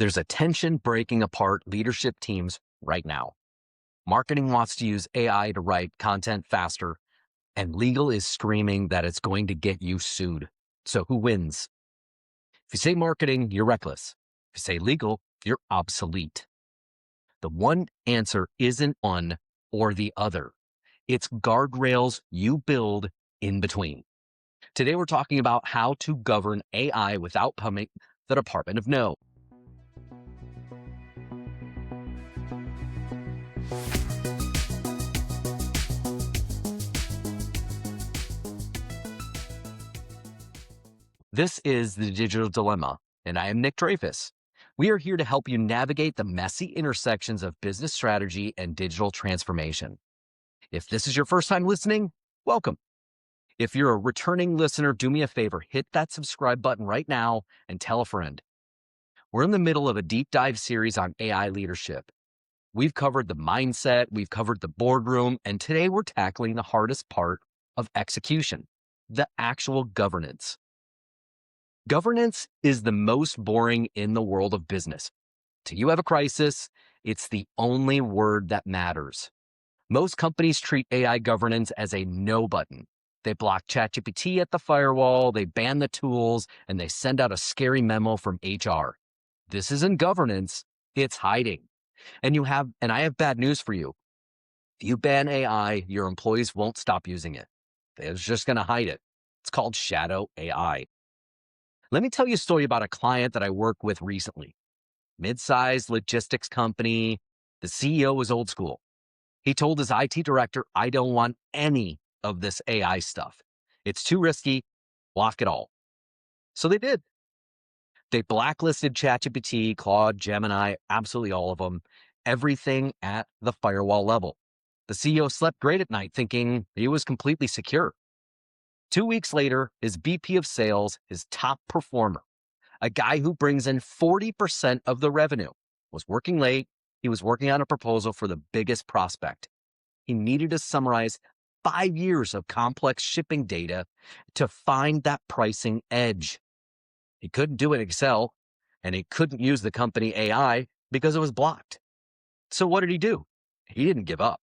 There's a tension breaking apart leadership teams right now. Marketing wants to use AI to write content faster, and legal is screaming that it's going to get you sued. So who wins? If you say marketing, you're reckless. If you say legal, you're obsolete. The one answer isn't one or the other. It's guardrails you build in between. Today, we're talking about how to govern AI without pumping the Department of No. This is The Digital Dilemma, and I am Nick Dreyfus. We are here to help you navigate the messy intersections of business strategy and digital transformation. If this is your first time listening, welcome. If you're a returning listener, do me a favor, hit that subscribe button right now and tell a friend. We're in the middle of a deep dive series on AI leadership. We've covered the mindset, we've covered the boardroom, and today we're tackling the hardest part of execution, the actual governance. Governance is the most boring in the world of business. Till you have a crisis, it's the only word that matters. Most companies treat AI governance as a no button. They block ChatGPT at the firewall, they ban the tools, and they send out a scary memo from HR. This isn't governance, it's hiding. And I have bad news for you. If you ban AI, your employees won't stop using it. They're just going to hide it. It's called shadow AI. Let me tell you a story about a client that I worked with recently. Mid-sized logistics company. The CEO was old school. He told his IT director, I don't want any of this AI stuff. It's too risky. Block it all. So they did. They blacklisted ChatGPT, Claude, Gemini, absolutely all of them, everything at the firewall level. The CEO slept great at night thinking he was completely secure. 2 weeks later, his VP of sales, his top performer, a guy who brings in 40% of the revenue, was working late. He was working on a proposal for the biggest prospect. He needed to summarize 5 years of complex shipping data to find that pricing edge. He couldn't do it in Excel, and he couldn't use the company AI because it was blocked. So what did he do? He didn't give up.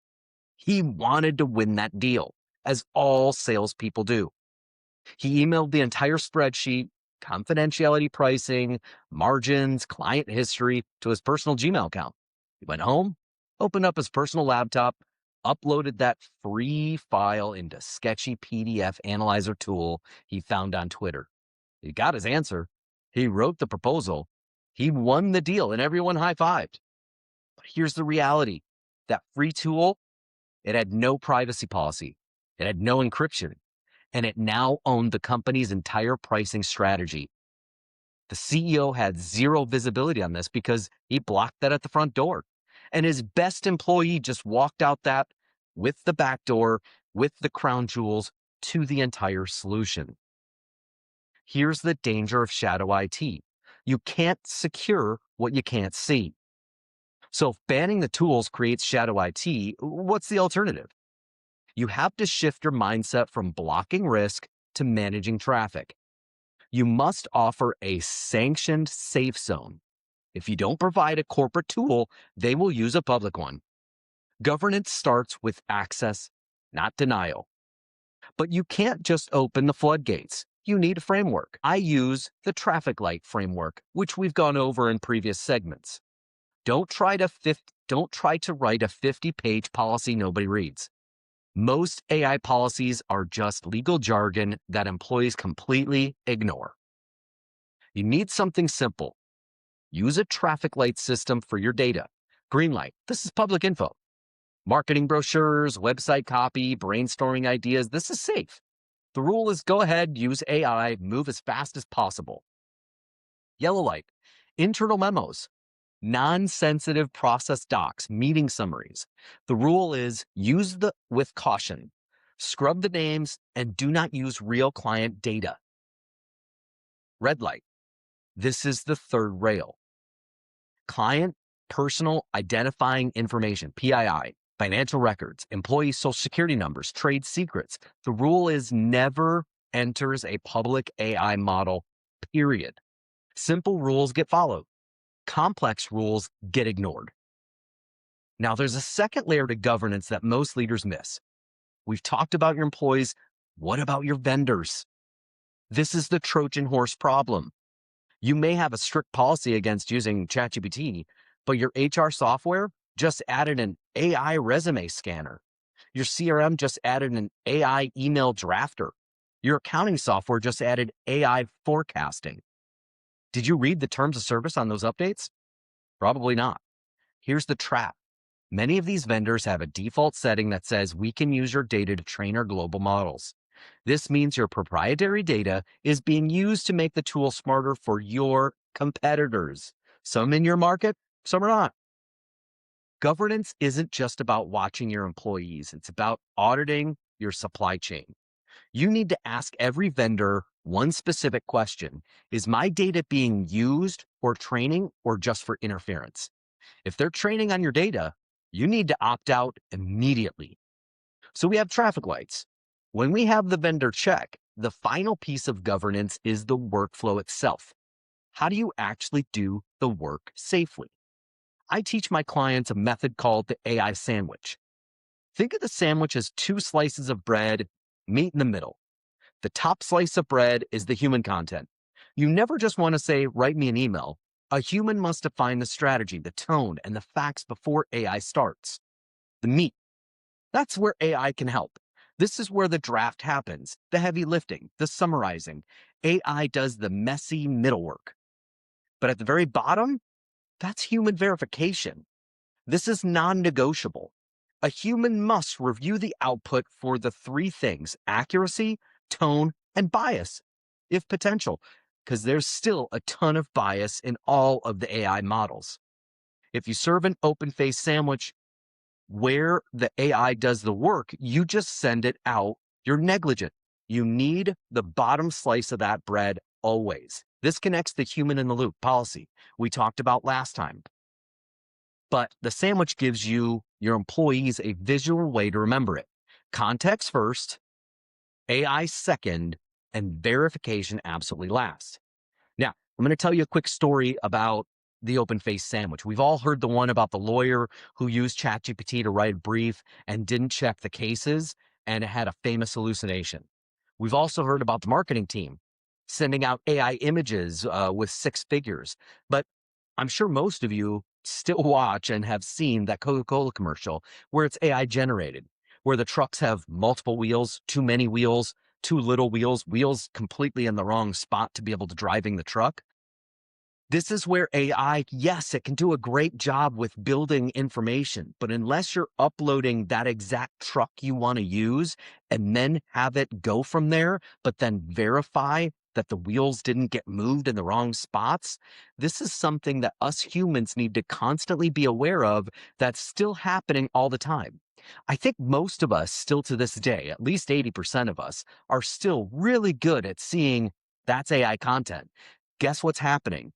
He wanted to win that deal, as all salespeople do. He emailed the entire spreadsheet, confidentiality pricing, margins, client history to his personal Gmail account. He went home, opened up his personal laptop, uploaded that free file into sketchy PDF analyzer tool he found on Twitter. He got his answer. He wrote the proposal. He won the deal and everyone high-fived. But here's the reality. That free tool, it had no privacy policy. It had no encryption. And it now owned the company's entire pricing strategy. The CEO had zero visibility on this because he blocked that at the front door. And his best employee just walked out that with the back door, with the crown jewels to the entire solution. Here's the danger of shadow IT. You can't secure what you can't see. So if banning the tools creates shadow IT, what's the alternative? You have to shift your mindset from blocking risk to managing traffic. You must offer a sanctioned safe zone. If you don't provide a corporate tool, they will use a public one. Governance starts with access, not denial. But you can't just open the floodgates. You need a framework. I use the traffic light framework, which we've gone over in previous segments. Don't try to write a 50-page policy nobody reads. Most AI policies are just legal jargon that employees completely ignore. You need something simple. Use a traffic light system for your data. Green light, this is public info. Marketing brochures, website copy, brainstorming ideas, this is safe. The rule is go ahead, use AI, move as fast as possible. Yellow light, internal memos. Non-sensitive process docs, meeting summaries. The rule is use with caution, scrub the names, and do not use real client data. Red light. This is the third rail. Client personal identifying information, PII, financial records, employee social security numbers, trade secrets. The rule is never enters a public AI model, period. Simple rules get followed. Complex rules get ignored. Now, there's a second layer to governance that most leaders miss. We've talked about your employees. What about your vendors? This is the Trojan horse problem. You may have a strict policy against using ChatGPT, but your HR software just added an AI resume scanner. Your CRM just added an AI email drafter. Your accounting software just added AI forecasting. Did you read the terms of service on those updates? Probably not. Here's the trap. Many of these vendors have a default setting that says we can use your data to train our global models. This means your proprietary data is being used to make the tool smarter for your competitors. Some in your market, some are not. Governance isn't just about watching your employees. It's about auditing your supply chain. You need to ask every vendor one specific question. Is my data being used for training or just for interference? If they're training on your data, you need to opt out immediately. So we have traffic lights. When we have the vendor check, the final piece of governance is the workflow itself. How do you actually do the work safely? I teach my clients a method called the AI sandwich. Think of the sandwich as two slices of bread, meat in the middle. The top slice of bread is the human content. You never just want to say, write me an email. A human must define the strategy, the tone, and the facts before AI starts. The meat, that's where AI can help. This is where the draft happens, the heavy lifting, the summarizing. AI does the messy middle work. But at the very bottom, that's human verification. This is non-negotiable. A human must review the output for the three things: accuracy, tone, and bias, if potential, because there's still a ton of bias in all of the AI models. If you serve an open-faced sandwich where the AI does the work, you just send it out, you're negligent. You need the bottom slice of that bread always. This connects the human in the loop policy we talked about last time. But the sandwich gives you, your employees, a visual way to remember it. Context first, AI second, and verification absolutely last. Now, I'm going to tell you a quick story about the open-faced sandwich. We've all heard the one about the lawyer who used ChatGPT to write a brief and didn't check the cases, and it had a famous hallucination. We've also heard about the marketing team sending out AI images with six figures. But I'm sure most of you still watch and have seen that Coca-Cola commercial where it's AI generated, where the trucks have multiple wheels, too many wheels, too little wheels, wheels completely in the wrong spot to be able to driving the truck. This is where AI, yes, it can do a great job with building information, but unless you're uploading that exact truck you want to use and then have it go from there, but then verify that the wheels didn't get moved in the wrong spots, this is something that us humans need to constantly be aware of that's still happening all the time. I think most of us still to this day, at least 80% of us, are still really good at seeing that's AI content. Guess what's happening?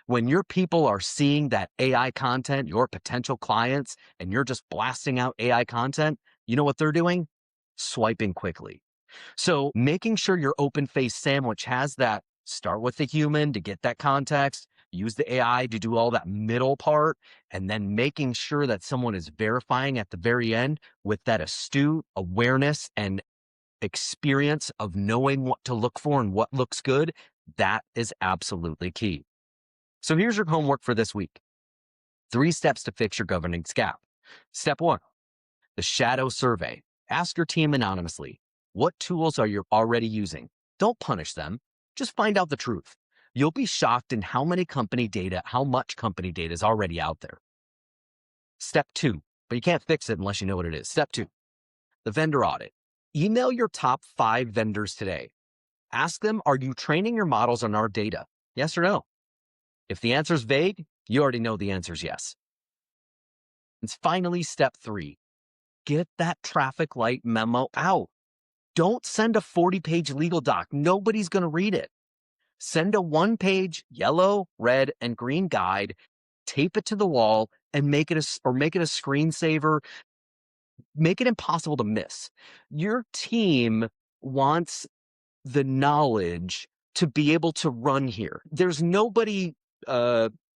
When your people are seeing that AI content, your potential clients, and you're just blasting out AI content, you know what they're doing? Swiping quickly. So making sure your open-faced sandwich has that, start with the human to get that context, use the AI to do all that middle part, and then making sure that someone is verifying at the very end with that astute awareness and experience of knowing what to look for and what looks good, that is absolutely key. So here's your homework for this week. 3 steps to fix your governance gap. Step 1, the shadow survey. Ask your team anonymously, what tools are you already using? Don't punish them. Just find out the truth. You'll be shocked in how much company data is already out there. Step 2, but you can't fix it unless you know what it is. Step 2, the vendor audit. Email your top 5 vendors today. Ask them, are you training your models on our data? Yes or no? If the answer is vague, you already know the answer is yes. And finally, step 3, get that traffic light memo out. Don't send a 40-page legal doc. Nobody's going to read it. Send a 1-page yellow, red, and green guide, tape it to the wall, and make it a screensaver. Make it impossible to miss. Your team wants the knowledge to be able to run here. There's nobody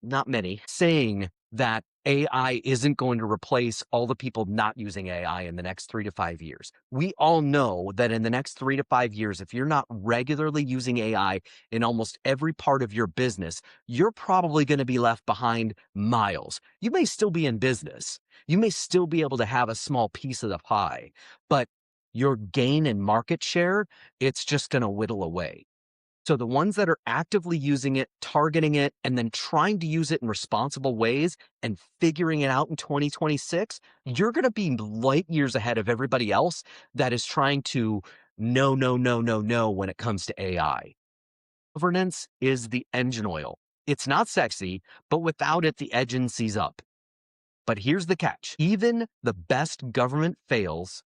not many, saying that AI isn't going to replace all the people not using AI in the next 3 to 5 years. We all know that in the next 3 to 5 years, if you're not regularly using AI in almost every part of your business, you're probably going to be left behind miles. You may still be in business. You may still be able to have a small piece of the pie, but your gain in market share, it's just going to whittle away. So the ones that are actively using it, targeting it, and then trying to use it in responsible ways and figuring it out in 2026, you're going to be light years ahead of everybody else that is trying to no, no, no, no, no when it comes to AI. Governance is the engine oil. It's not sexy, but without it, the engine sees up. But here's the catch. Even the best government fails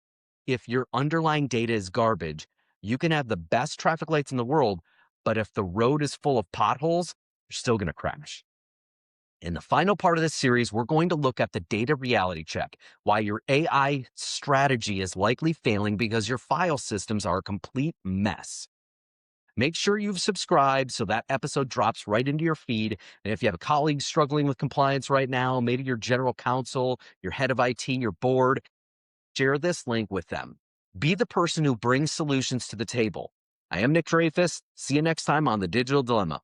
if your underlying data is garbage. You can have the best traffic lights in the world, but if the road is full of potholes, you're still going to crash. In the final part of this series, we're going to look at the data reality check, why your AI strategy is likely failing because your file systems are a complete mess. Make sure you've subscribed so that episode drops right into your feed. And if you have a colleague struggling with compliance right now, maybe your general counsel, your head of IT, your board, share this link with them. Be the person who brings solutions to the table. I am Nick Dreyfus. See you next time on The Digital Dilemma.